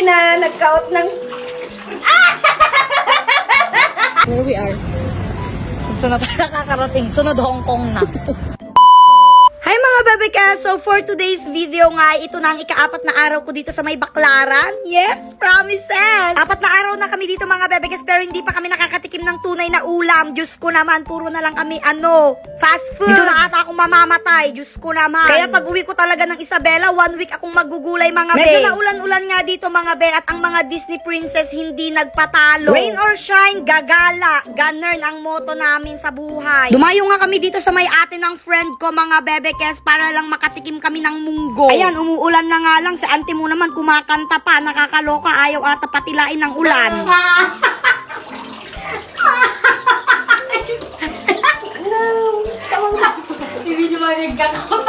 Sherina, nagkaot ng... Where we are? Sunod na nakakarating. Sunod Hong Kong na. Hi mga bebeka! So for today's video nga, ito na ang ika-4 na araw ko dito sa may Baclaran. Yes, promises! 4 na araw na kami dito mga bebekes, pero hindi pa kami nakakatikim ng tunay na ulam. Diyos ko naman, puro na lang kami fast food. Dito na ata akong mamamatay. Diyos ko naman. Kaya pag uwi ko talaga ng Isabela, 1 week akong magugulay mga be. Medyo naulan-ulan nga dito mga be, at ang mga Disney princess hindi nagpatalo. Rain or shine, gagala. Ganern ang motto namin sa buhay. Dumayo nga kami dito sa may ate ng friend ko mga bebekes, para lang makatikim kami ng munggo. Ayan, umuulan na nga lang. Si auntie mo naman kumakanta pa. Nakakaloka. Ayaw ata patilain ng ulan. Hindi mo nagkakot.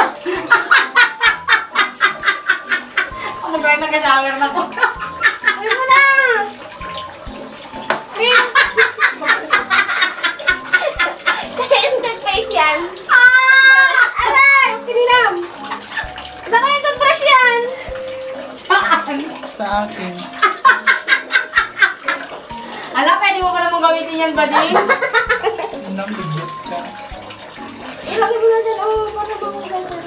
Ano ba yung nag-shower na ko? Ayaw mo na! Kaya nag-face yan. Aray! Kininam! Baka yung toothbrush yan! Saan? Sa akin. Ala, pwede mo pa naman gamitin yan, buddy? Unang bigit ka. Ilagay mo na dyan. Oh, para ba mo gano'n?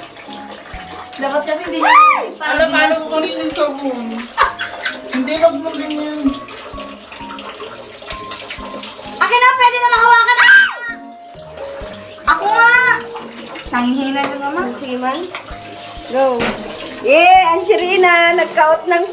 Dapat kasi hindi niya. Alam, paano ko kunin yung sabon? Hindi, wag mo ganyan. Akin na, pwede na makawakan. Ako nga! Nanghihina nyo naman. Sige man. Go. Yeah, ang Sherina, nagkaot ng...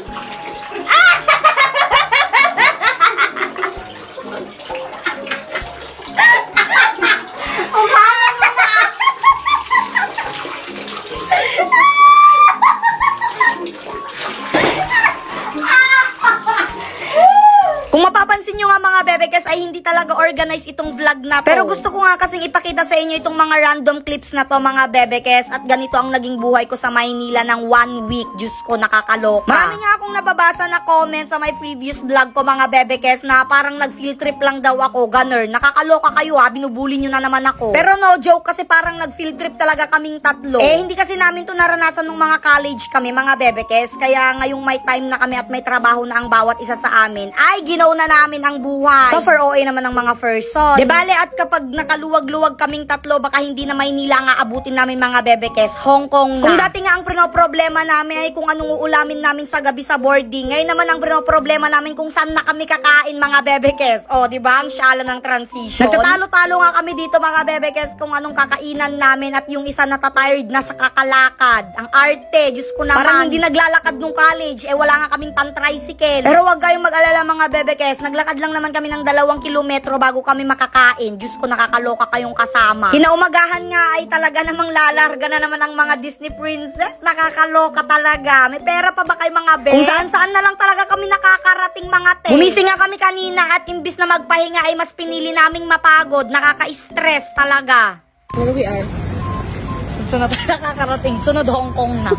Kung mapapansin nyo nga mga bebekes ay hindi talaga organized itong vlog na to. Pero gusto ko nga kasing ipakita sa inyo itong mga random clips na to mga bebekes, at ganito ang naging buhay ko sa Maynila ng 1 week. Diyos ko, nakakaloka. Marami nga akong nababasa na comment sa my previous vlog ko mga bebekes na parang nag-field trip lang daw ako. Ganun, nakakaloka kayo ha, binubuli nyo na naman ako. Pero no joke, kasi parang nag-field trip talaga kaming tatlo. Eh hindi kasi namin to naranasan nung mga college kami mga bebekes, kaya ngayong may time na kami at may trabaho na ang bawat isa sa amin, ay ginaw na namin ang buhay. So for OA naman ng mga person. De bale, at kapag nakaluwag-luwag kaming tatlo, baka hindi na Maynila nga abutin namin mga bebekes, Hong Kong na. Kung dati nga ang problema namin ay kung anong uulamin namin sa gabi sa boarding, ngayon naman ang problema namin kung saan na kami kakain mga bebekes. O, di ba? Ang syala ng transition. Nagtatalo-talo nga kami dito mga bebekes kung anong kakainan namin, at yung isa natatired na sa kakalakad. Ang arte, Diyos ko naman. Parang hindi naglalakad nung college, wala nga kaming pan-tricycle. Pero wag kayong mag-alala mga bebekes, naglakad lang naman kami ng 2 kilometro bago kami makakain. Diyos ko, nakakaloka kayong kasama. Kinaumagahan nga ay talaga namang lalarga na naman ang mga Disney princess. Nakakaloka talaga. May pera pa ba kayo mga be? Kung saan-saan na lang talaga kami nakakarating mga te. Gumising nga kami kanina at imbis na magpahinga ay mas pinili naming mapagod. Nakaka-stress talaga. Where we are? Sunod na nakakarating. Sunod Hong Kong na.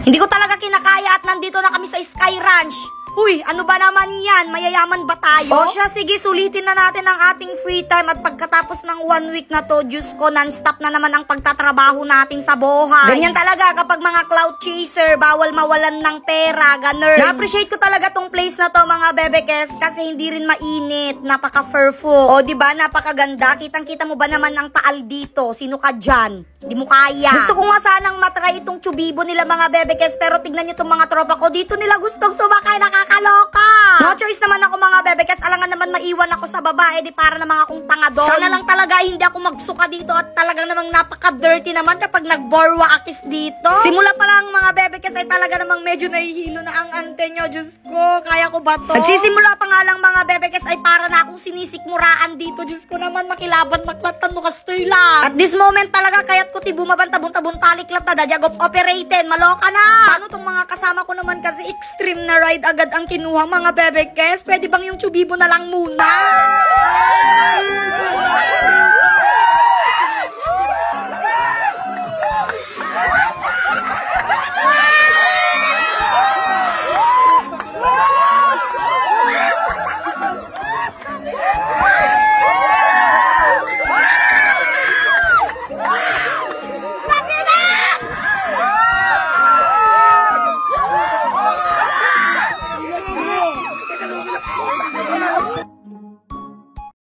Hindi ko talaga kinakaya at nandito na kami sa Sky Ranch. Uy, ano ba naman yan? Mayayaman ba tayo? O siya, sige, sulitin na natin ang ating free time, at pagkatapos ng 1 week na to, Diyos ko, non-stop na naman ang pagtatrabaho natin sa buhay. Ganyan talaga kapag mga cloud chaser, bawal mawalan ng pera, ganun. Na-appreciate ko talaga tong place na to mga bebekes, kasi hindi rin mainit, napaka-furful. O diba, napakaganda. Kitang-kita mo ba naman ang taal dito? Sino ka dyan? Di mo kaya. Gusto ko nga sanang matry itong chubibo nila mga bebekes, pero tignan nyo itong mga tropa ko. Dito nila gustong sumakay, nakakaloka. No choice naman ako mga bebekes, alangan naman maiwan ako sa babae, di para namang akong tanga doon. Sana lang talaga hindi ako magsuka dito, at talagang namang napaka-dirty naman kapag nagborwa akis dito. Simula pa lang mga bebekes ay talaga namang medyo nahihilo na ang ante nyo. Diyos ko, kaya ko ba to? Nagsisimula pa nga lang mga bebekes ay para na akong sinisikmuraan dito. Diyos ko naman, makilaban, maklatan, no kastoy lang. At this moment talaga, kaya't ko ti bumabanta-bunta-bunta, liklat na dadyagop operated, maloka na. Paano tong mga kasama ko naman kasi extreme na ride agad ang kinuha mga bebekes? Pwede bang yung chubibo na lang muna?